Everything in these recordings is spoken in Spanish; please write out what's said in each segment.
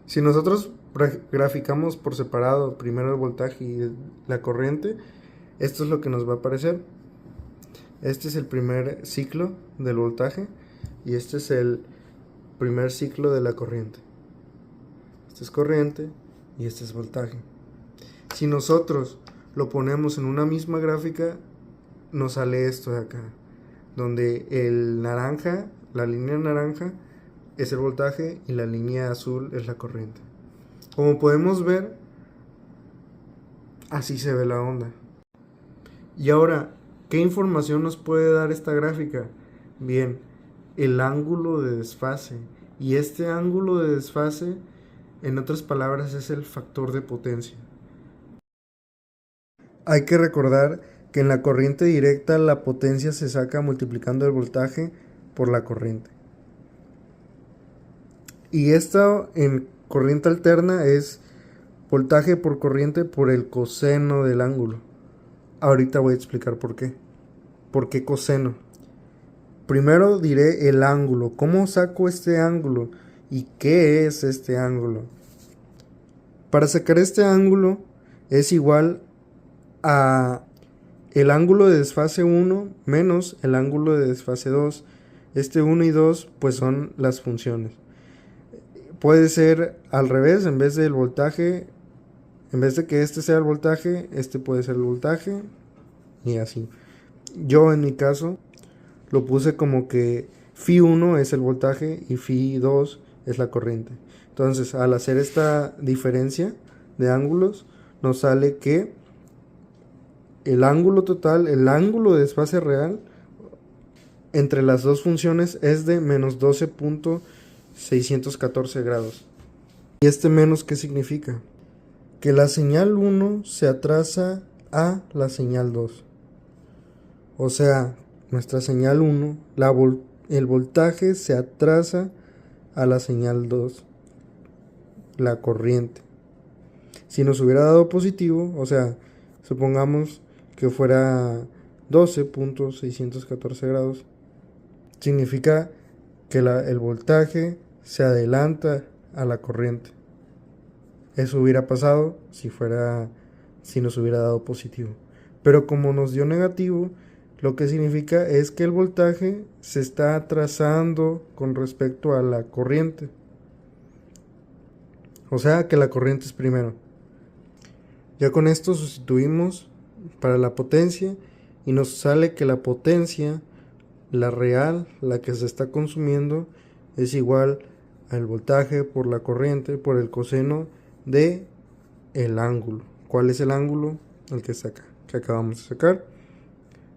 Si nosotros graficamos por separado primero el voltaje y la corriente, esto es lo que nos va a aparecer. Este es el primer ciclo del voltaje y este es el primer ciclo de la corriente. Este es corriente y este es voltaje. Si nosotros lo ponemos en una misma gráfica, nos sale esto de acá, donde el naranja, la línea naranja es el voltaje y la línea azul es la corriente. Como podemos ver, así se ve la onda. Y ahora, ¿qué información nos puede dar esta gráfica? Bien, el ángulo de desfase. Y este ángulo de desfase, en otras palabras, es el factor de potencia. Hay que recordar que en la corriente directa la potencia se saca multiplicando el voltaje por la corriente. Y esta en corriente alterna es voltaje por corriente por el coseno del ángulo. Ahorita voy a explicar por qué. ¿Por qué coseno? Primero diré el ángulo. ¿Cómo saco este ángulo? ¿Y qué es este ángulo? Para sacar este ángulo es igual a el ángulo de desfase 1 menos el ángulo de desfase 2. Este 1 y 2 pues son las funciones. Puede ser al revés, en vez del voltaje, en vez de que este sea el voltaje, este puede ser el voltaje y así. Yo en mi caso lo puse como que Φ1 es el voltaje y Φ2 es la corriente. Entonces, al hacer esta diferencia de ángulos, nos sale que el ángulo total, el ángulo de desfase real entre las dos funciones es de menos 12.614 grados. ¿Y este menos qué significa? Que la señal 1 se atrasa a la señal 2. O sea, nuestra señal 1, el voltaje se atrasa a la señal 2, la corriente. Si nos hubiera dado positivo, o sea, supongamos que fuera 12.614 grados, significa que el voltaje se adelanta a la corriente. Eso hubiera pasado si nos hubiera dado positivo. Pero como nos dio negativo, lo que significa es que el voltaje se está atrasando con respecto a la corriente. O sea que la corriente es primero. Ya con esto sustituimos para la potencia y nos sale que la potencia, la real, la que se está consumiendo, es igual al voltaje por la corriente por el coseno de el ángulo. ¿Cuál es el ángulo? El que acabamos de sacar.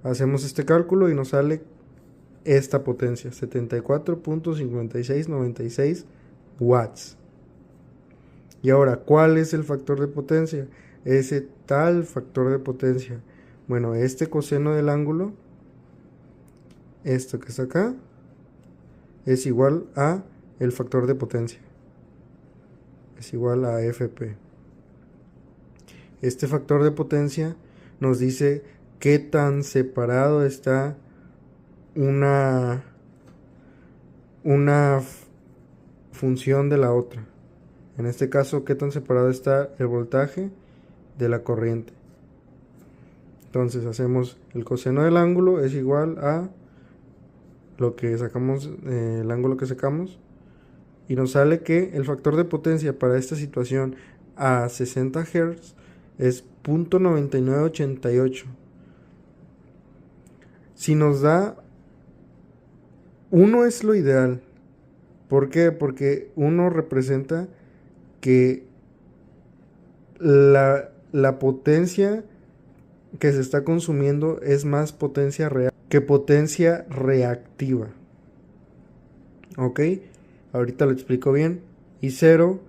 Hacemos este cálculo y nos sale esta potencia, 74.5696 watts. Y ahora, ¿cuál es el factor de potencia? Ese tal factor de potencia. Bueno, este coseno del ángulo, esto que está acá, es igual a el factor de potencia. Es igual a FP. Este factor de potencia nos dice qué tan separado está una función de la otra. En este caso, qué tan separado está el voltaje de la corriente. Entonces hacemos el coseno del ángulo es igual a lo que sacamos, el ángulo que sacamos, y nos sale que el factor de potencia para esta situación a 60 Hz es 0.9988. Si nos da 1 es lo ideal. ¿Por qué? Porque 1 representa que la potencia que se está consumiendo es más potencia real que potencia reactiva. ¿Ok? Ahorita lo explico bien. Y 0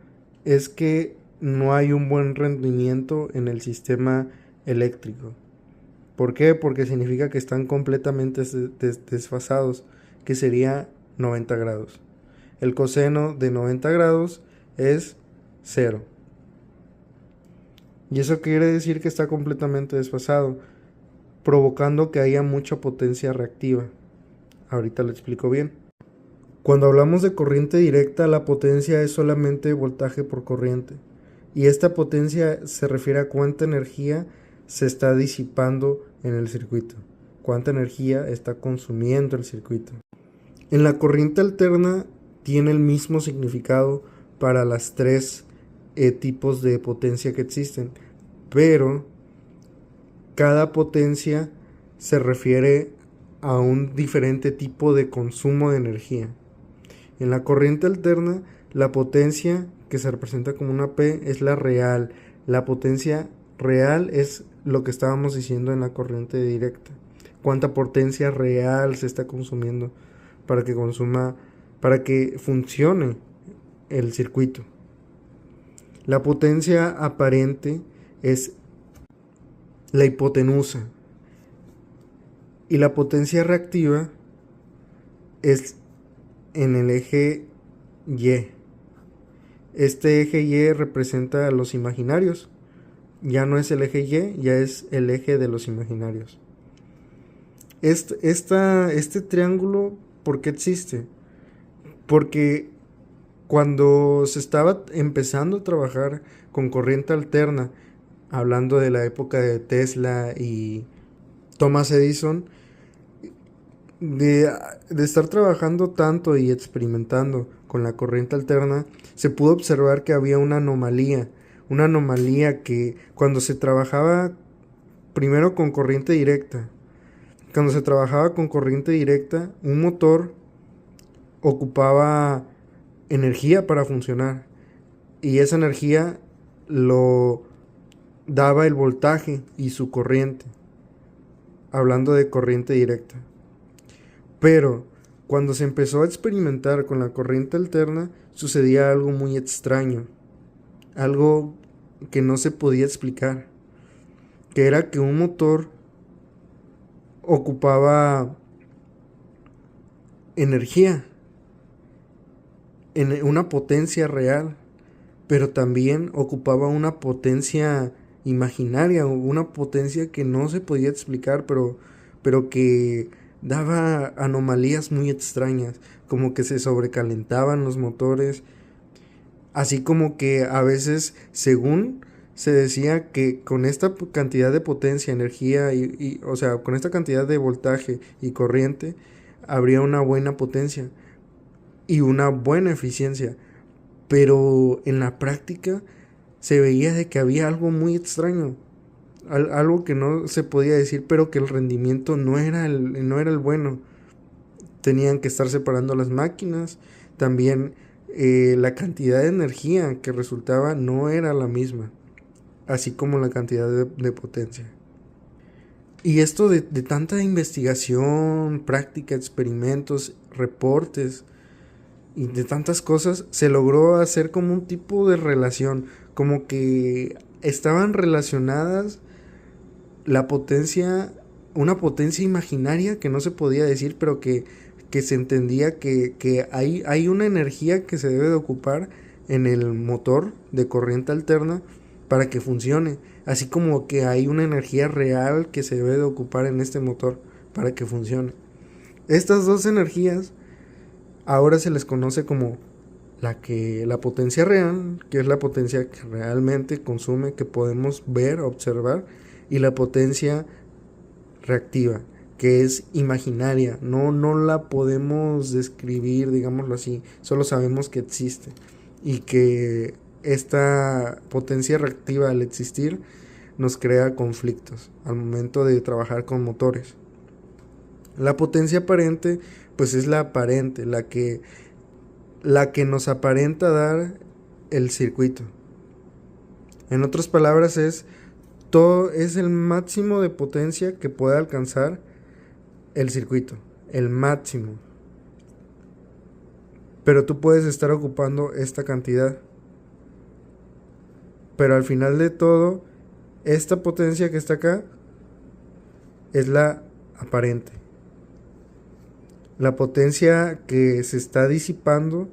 es que no hay un buen rendimiento en el sistema eléctrico. ¿Por qué? Porque significa que están completamente desfasados, que sería 90 grados. El coseno de 90 grados es 0. Y eso quiere decir que está completamente desfasado, provocando que haya mucha potencia reactiva. Ahorita lo explico bien. Cuando hablamos de corriente directa, la potencia es solamente voltaje por corriente. Y esta potencia se refiere a cuánta energía se está disipando en el circuito, cuánta energía está consumiendo el circuito. En la corriente alterna tiene el mismo significado para las tres tipos de potencia que existen, pero cada potencia se refiere a un diferente tipo de consumo de energía. En la corriente alterna, la potencia que se representa como una P es la real. La potencia real es lo que estábamos diciendo en la corriente directa. Cuánta potencia real se está consumiendo para que funcione el circuito. La potencia aparente es la hipotenusa. Y la potencia reactiva es en el eje Y. Este eje Y representa a los imaginarios. Ya no es el eje Y, ya es el eje de los imaginarios. Este triángulo, ¿por qué existe? Porque cuando se estaba empezando a trabajar con corriente alterna, hablando de la época de Tesla y Thomas Edison, de estar trabajando tanto y experimentando con la corriente alterna, se pudo observar que había una anomalía que cuando se trabajaba primero con corriente directa, un motor ocupaba energía para funcionar y esa energía lo daba el voltaje y su corriente, hablando de corriente directa. Pero cuando se empezó a experimentar con la corriente alterna, sucedía algo muy extraño, algo que no se podía explicar, que era que un motor ocupaba energía, en una potencia real, pero también ocupaba una potencia imaginaria, una potencia que no se podía explicar, pero que daba anomalías muy extrañas, como que se sobrecalentaban los motores, así como que a veces, según se decía que con esta cantidad de potencia, energía o sea, con esta cantidad de voltaje y corriente, habría una buena potencia y una buena eficiencia, pero en la práctica se veía de que había algo muy extraño, algo que no se podía decir, pero que el rendimiento no era el bueno. Tenían que estar separando las máquinas, también la cantidad de energía que resultaba no era la misma, así como la cantidad de potencia. Y esto de tanta investigación, práctica, experimentos, reportes y de tantas cosas, se logró hacer como un tipo de relación, como que estaban relacionadas la potencia, una potencia imaginaria que no se podía decir, pero que se entendía que hay una energía que se debe de ocupar en el motor de corriente alterna para que funcione, así como que hay una energía real que se debe de ocupar en este motor para que funcione. Estas dos energías ahora se les conoce como la potencia real, que es la potencia que realmente consume, que podemos ver, observar, y la potencia reactiva, que es imaginaria, no la podemos describir, digámoslo así, solo sabemos que existe y que esta potencia reactiva al existir nos crea conflictos al momento de trabajar con motores. La potencia aparente pues es la aparente, la que nos aparenta dar el circuito. En otras palabras es el máximo de potencia que puede alcanzar el circuito, el máximo. Pero tú puedes estar ocupando esta cantidad. Pero al final de todo, esta potencia que está acá es la aparente. La potencia que se está disipando,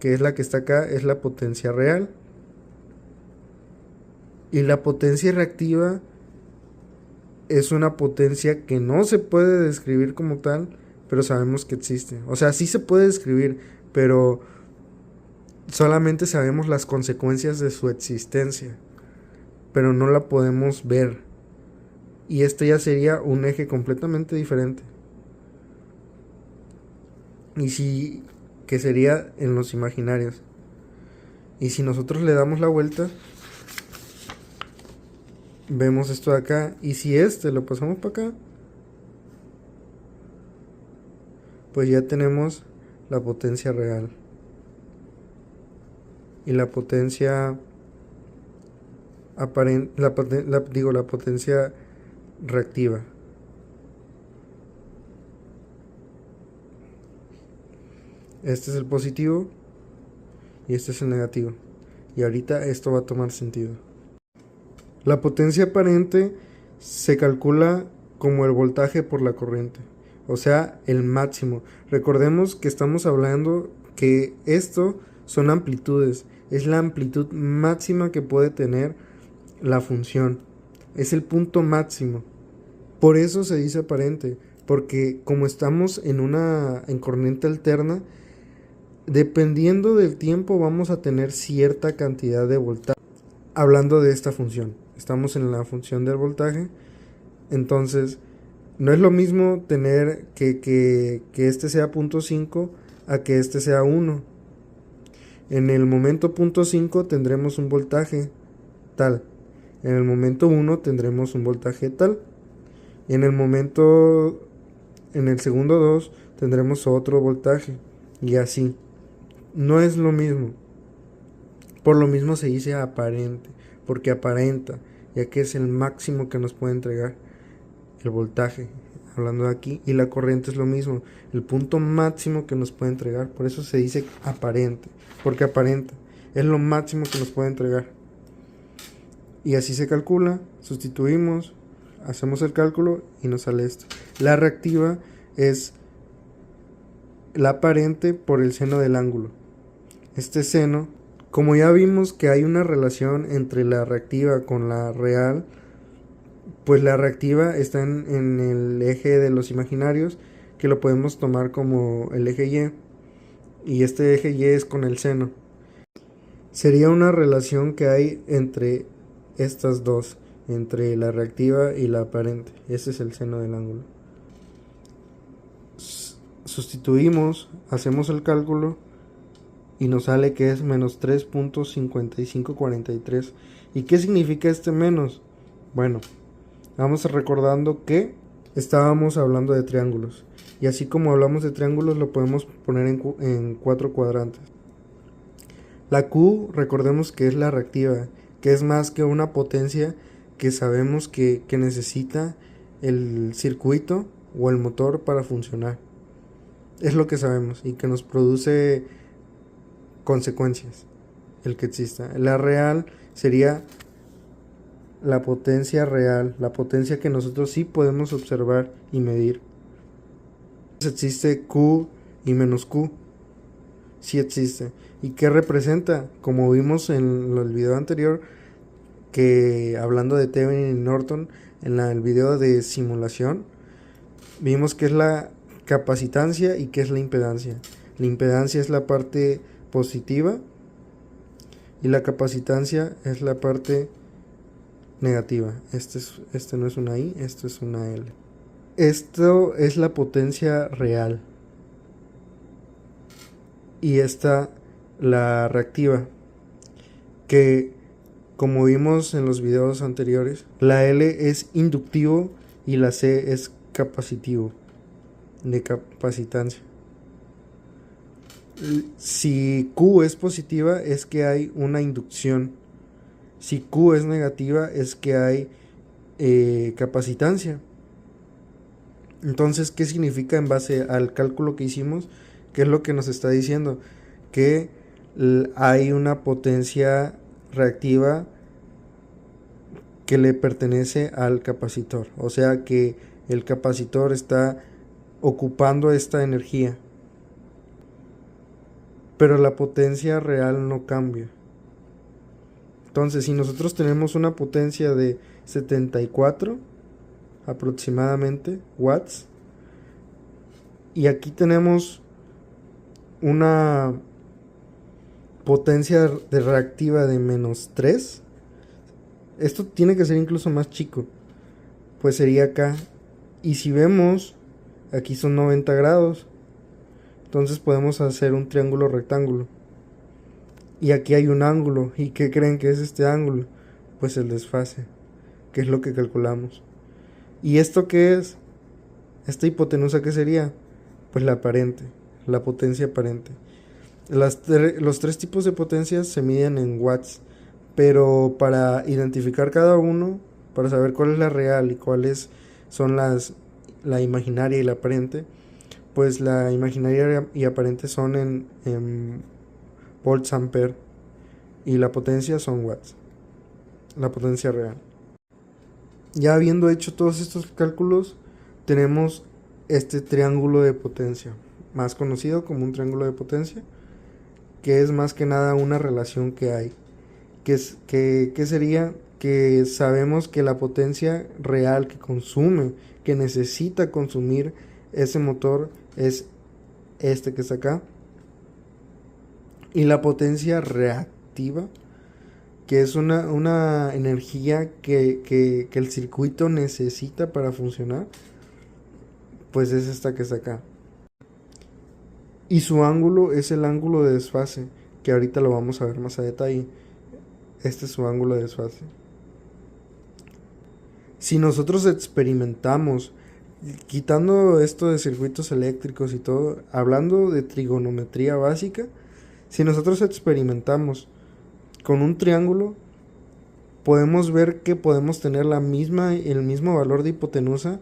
que es la que está acá, es la potencia real. Y la potencia reactiva es una potencia que no se puede describir como tal, pero sabemos que existe. O sea, sí se puede describir, pero solamente sabemos las consecuencias de su existencia, pero no la podemos ver. Y este ya sería un eje completamente diferente. Y si, que sería en los imaginarios. Y si nosotros le damos la vuelta, vemos esto de acá. Y si este lo pasamos para acá, pues ya tenemos la potencia real. Y la potencia aparente, la potencia reactiva. Este es el positivo y este es el negativo. Y ahorita esto va a tomar sentido. La potencia aparente se calcula como el voltaje por la corriente, o sea, el máximo. Recordemos que estamos hablando que esto son amplitudes, es la amplitud máxima que puede tener la función, es el punto máximo. Por eso se dice aparente, porque como estamos en corriente alterna, dependiendo del tiempo vamos a tener cierta cantidad de voltaje. Hablando de esta función, estamos en la función del voltaje, entonces no es lo mismo tener que este sea 0.5 a que este sea 1. En el momento 0.5 tendremos un voltaje tal, en el momento 1 tendremos un voltaje tal, y en el segundo 2 tendremos otro voltaje, y así. No es lo mismo. Por lo mismo se dice aparente, porque aparenta, ya que es el máximo que nos puede entregar el voltaje, hablando de aquí, y la corriente es lo mismo, el punto máximo que nos puede entregar. Por eso se dice aparente, porque aparenta, es lo máximo que nos puede entregar. Y así se calcula, sustituimos, hacemos el cálculo y nos sale esto. La reactiva es la aparente por el seno del ángulo. Este seno, como ya vimos que hay una relación entre la reactiva con la real, pues la reactiva está en el eje de los imaginarios, que lo podemos tomar como el eje Y, y este eje Y es con el seno. Sería una relación que hay entre estas dos, entre la reactiva y la aparente. Ese es el seno del ángulo. Sustituimos, hacemos el cálculo y nos sale que es menos 3.5543. ¿Y qué significa este menos? Bueno, vamos recordando que estábamos hablando de triángulos, y así como hablamos de triángulos lo podemos poner en 4 cuadrantes. La Q, recordemos que es la reactiva, que es más que una potencia que sabemos que necesita el circuito o el motor para funcionar. Es lo que sabemos y que nos produce consecuencias el que exista. La real sería la potencia real, la potencia que nosotros sí podemos observar y medir. Existe Q y menos Q, sí existe. ¿Y qué representa? Como vimos en el video anterior, que hablando de Thevenin y Norton, en el video de simulación, vimos que es la capacitancia y que es la impedancia. La impedancia es la parte positiva y la capacitancia es la parte negativa. Este no es una I, esto es una L. Esto es la potencia real y esta la reactiva, que como vimos en los videos anteriores, la L es inductivo y la C es capacitivo, de capacitancia. Si Q es positiva es que hay una inducción, si Q es negativa es que hay capacitancia. Entonces, ¿qué significa en base al cálculo que hicimos? ¿Qué es lo que nos está diciendo? Que hay una potencia reactiva que le pertenece al capacitor, o sea que el capacitor está ocupando esta energía, pero la potencia real no cambia. Entonces, si nosotros tenemos una potencia de 74 aproximadamente watts Y aquí tenemos una potencia de reactiva de -3. Esto tiene que ser incluso más chico, pues sería acá. Y si vemos, aquí son 90 grados. Entonces podemos hacer un triángulo rectángulo. Y aquí hay un ángulo. ¿Y qué creen que es este ángulo? Pues el desfase, que es lo que calculamos. ¿Y esto qué es? Esta hipotenusa, ¿qué sería? Pues la aparente, la potencia aparente. Los tres tipos de potencias se miden en watts, pero para identificar cada uno, para saber cuál es la real y cuáles son la imaginaria y la aparente, pues la imaginaria y aparente son en volts ampere y la potencia son watts, la potencia real. Ya habiendo hecho todos estos cálculos, tenemos este triángulo de potencia, más conocido como un triángulo de potencia, que es más que nada una relación que hay. Que sería que sabemos que la potencia real que consume, que necesita consumir ese motor es este que está acá. Y la potencia reactiva, que es una energía que el circuito necesita para funcionar, pues es esta que está acá. Y su ángulo es el ángulo de desfase, que ahorita lo vamos a ver más a detalle. Este es su ángulo de desfase. Si nosotros experimentamos, quitando esto de circuitos eléctricos y todo, hablando de trigonometría básica, si nosotros experimentamos con un triángulo, podemos ver que podemos tener el mismo valor de hipotenusa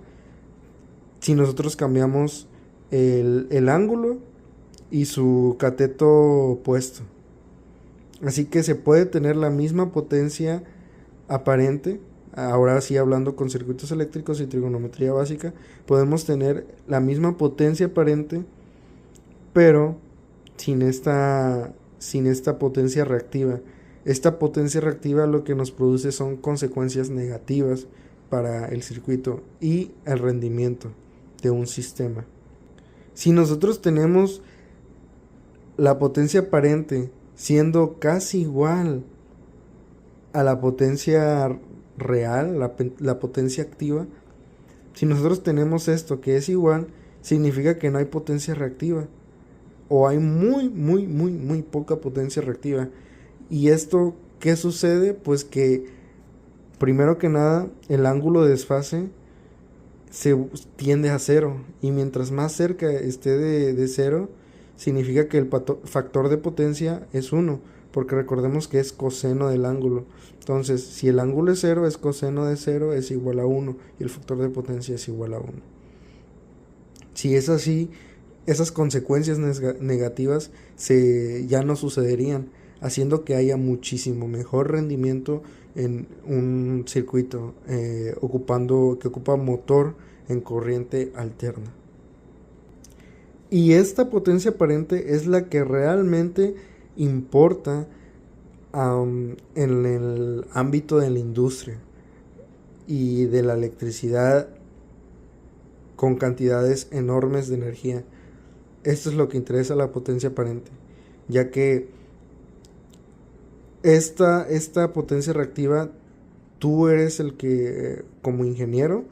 si nosotros cambiamos el ángulo y su cateto opuesto. Así que se puede tener la misma potencia aparente. Ahora sí, hablando con circuitos eléctricos y trigonometría básica, podemos tener la misma potencia aparente, pero sin esta potencia reactiva. Esta potencia reactiva lo que nos produce son consecuencias negativas para el circuito y el rendimiento de un sistema. Si nosotros tenemos la potencia aparente siendo casi igual a la potencia real, la potencia activa, si nosotros tenemos esto que es igual, significa que no hay potencia reactiva, o hay muy poca potencia reactiva. ¿Y esto qué sucede? Pues que primero que nada el ángulo de desfase se tiende a cero, y mientras más cerca esté de cero, significa que el factor de potencia es 1, porque recordemos que es coseno del ángulo. Entonces, si el ángulo es 0, es coseno de 0 es igual a 1, y el factor de potencia es igual a 1. Si es así, esas consecuencias negativas ya no sucederían, haciendo que haya muchísimo mejor rendimiento en un circuito que ocupa motor en corriente alterna. Y esta potencia aparente es la que realmente importa en el ámbito de la industria y de la electricidad con cantidades enormes de energía. Esto es lo que interesa a la potencia aparente, ya que esta potencia reactiva, tú eres el que como ingeniero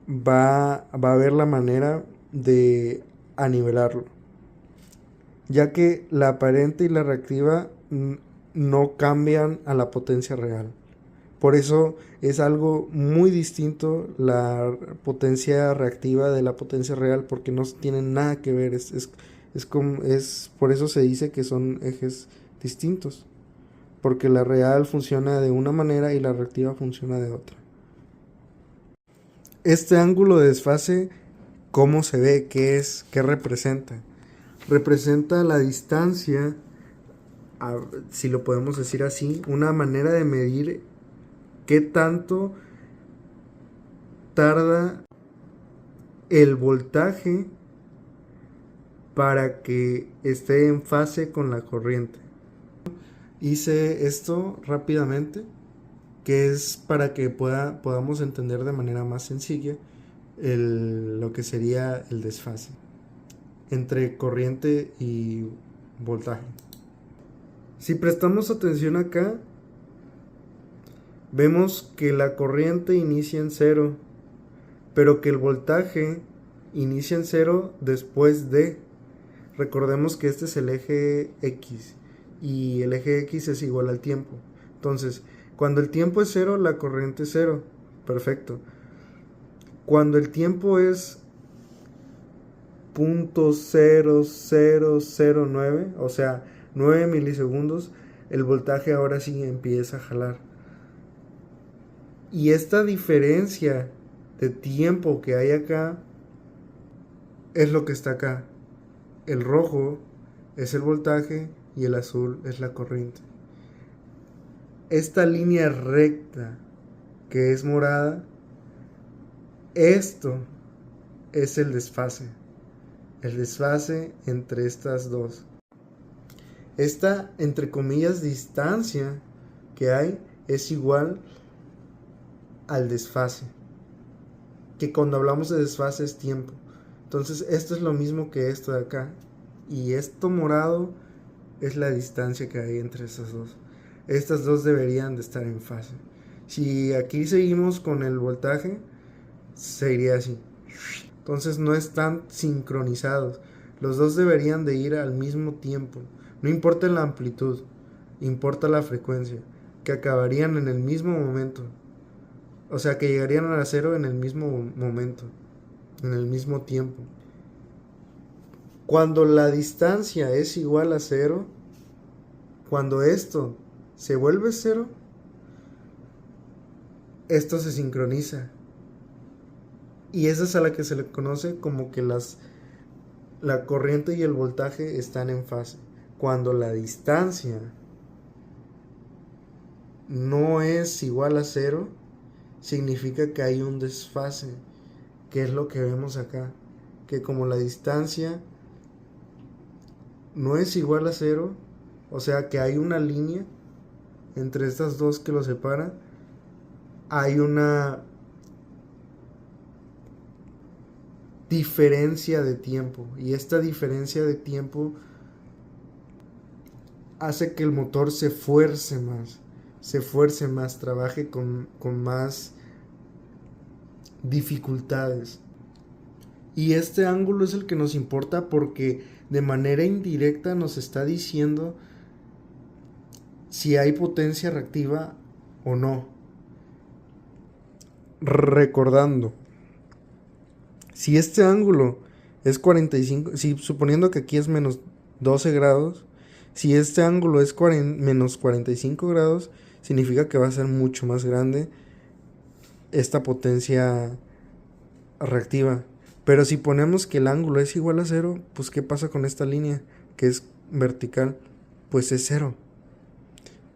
va a ver la manera de anivelarlo, ya que la aparente y la reactiva no cambian a la potencia real. Por eso es algo muy distinto la potencia reactiva de la potencia real, porque no tienen nada que ver. Por eso se dice que son ejes distintos, porque la real funciona de una manera y la reactiva funciona de otra. Este ángulo de desfase, ¿cómo se ve? ¿Qué es? ¿Qué representa? Representa la distancia, si lo podemos decir así, una manera de medir qué tanto tarda el voltaje para que esté en fase con la corriente. Hice esto rápidamente, que es para que podamos entender de manera más sencilla lo que sería el desfase. entre corriente y voltaje. Si prestamos atención acá, vemos que la corriente inicia en cero, pero que el voltaje inicia en cero después de. Recordemos que este es el eje X y el eje X es igual al tiempo. Entonces, cuando el tiempo es cero, la corriente es cero. Perfecto. Cuando el tiempo es 0.0009, o sea, 9 milisegundos, el voltaje ahora sí empieza a jalar. Y esta diferencia de tiempo que hay acá es lo que está acá. El rojo es el voltaje y el azul es la corriente. Esta línea recta que es morada, esto es el desfase entre estas dos. Esta, entre comillas, distancia que hay es igual al desfase, que cuando hablamos de desfase es tiempo. Entonces esto es lo mismo que esto de acá, y esto morado es la distancia que hay entre estas dos. Estas dos deberían de estar en fase. Si aquí seguimos con el voltaje, sería así. Entonces no están sincronizados. Los dos deberían de ir al mismo tiempo. No importa la amplitud, importa la frecuencia, que acabarían en el mismo momento. O sea, que llegarían a cero en el mismo momento, en el mismo tiempo. Cuando la distancia es igual a cero, cuando esto se vuelve cero, esto se sincroniza. Y esa es a la que se le conoce como que la corriente y el voltaje están en fase. Cuando la distancia no es igual a cero, significa que hay un desfase, que es lo que vemos acá. Que como la distancia no es igual a cero, o sea que hay una línea entre estas dos que lo separa, hay una diferencia de tiempo, y esta diferencia de tiempo hace que el motor se esfuerce más, trabaje con más dificultades. Y este ángulo es el que nos importa porque de manera indirecta nos está diciendo si hay potencia reactiva o no. Recordando, si este ángulo es 45, suponiendo que aquí es menos 12 grados, si este ángulo es menos 45 grados, significa que va a ser mucho más grande esta potencia reactiva. Pero si ponemos que el ángulo es igual a cero, pues ¿qué pasa con esta línea que es vertical? Pues es cero,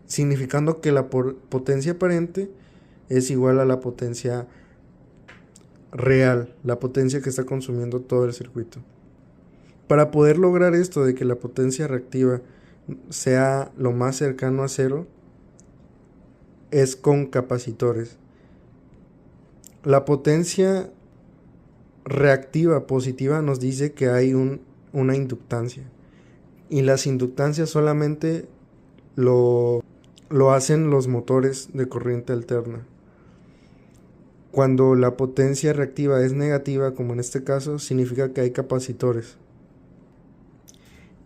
significando que la potencia aparente es igual a la potencia real, la potencia que está consumiendo todo el circuito. Para poder lograr esto de que la potencia reactiva sea lo más cercano a cero, es con capacitores. La potencia reactiva positiva nos dice que hay una inductancia, y las inductancias solamente lo hacen los motores de corriente alterna. Cuando la potencia reactiva es negativa, como en este caso, significa que hay capacitores.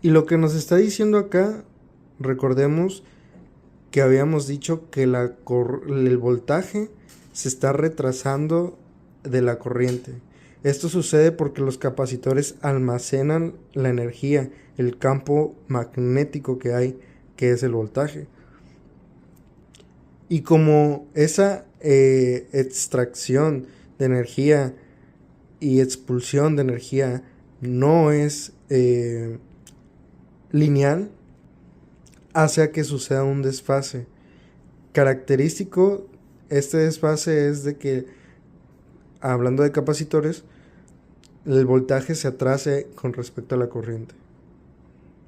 Y lo que nos está diciendo acá, recordemos que habíamos dicho que el voltaje se está retrasando de la corriente. Esto sucede porque los capacitores almacenan la energía, el campo magnético que hay, que es el voltaje. Y como esa extracción de energía y expulsión de energía no es lineal, hace que suceda un desfase. Característico, este desfase es de que, hablando de capacitores, el voltaje se atrase con respecto a la corriente.